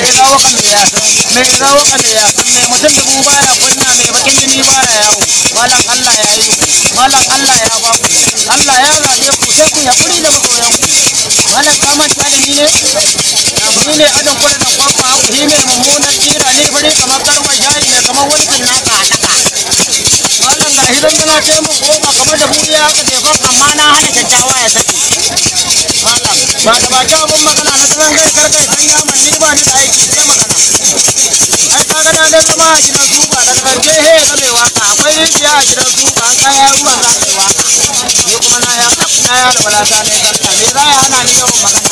rawa kan ya mai rawa kan ya mai mutum dubu baya kunya mai bakin jini baya yawo malam Allah ya yi malam Allah ya ba ku Allah ya zabe ku sai ku hakuri da masoyan ku malam ka manta da ni ne adon kula da kwakwa ni ne mummunan tira ne bare kamar karwan shayi ne kamar wani kan naka hadaka malam ga hidan tana ce mu goma kamar da buriya aka jefa amma na hana kyakkyawa ya saki malam ba da baki abun magana na tsaron gai karkai san yaman ni ba ni da aiki sai magana ai kaga na da zama a gidan su ba daga karshe he ga mai waka akwai rijiya a gidan su ba an kaya ruwan za ka yi waka ni kuma na ya da balata ne karka me za ya hana ni yawan magana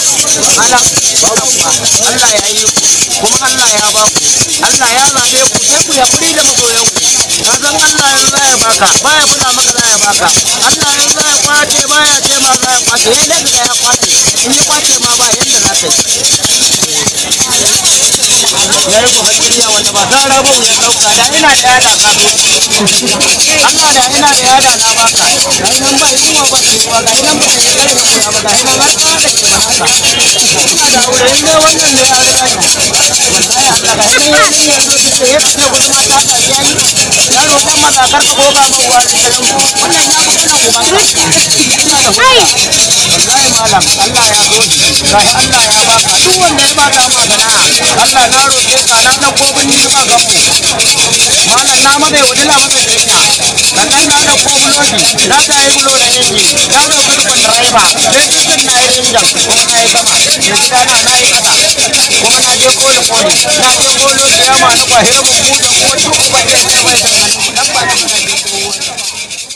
malam Allah ya yi kuma Allah ya ba ku Allah ya zabe ku sai ku hakuri da masoyan ku ka san Allah yanzu za ya baka baya kula maka za ya baka Allah yanzu za ya kwace baya ce ma za ya kwace yadda ka ya kwace in ya kwace ma ba yadda za ka yi ya yi kokari wanda ba ta rabu ya dauka da ina da yada ka zo Allah da ina da yada na baka ga nan ba yunwa ba ce ba ga nan ba ce kare ba ba ga nan har ka da ke ba haka ina da aure ne wannan ne a riga ni wallahi Allah ga nan yanzu yanzu ya ce gurin mata ta jani yaro dan maza kar ka goga ba uwa da kalan wannan ya fi kana uba ina da wallahi malam Allah ya so ga Allah ya baka duk wanda ya baka magana Allah na roƙe ka na dauko binni ba ga mu malam na ma bai wadila maka jinya sannan na dauko buloji na ta yi bulo da inji na dauko dukkan driver sai dukkan na yi injan kuma na yi sama mai gida na yi kasa kuma na je koli na je kolo kiyama na kwahira mu da ko duk ba ya kai mai dan ba na je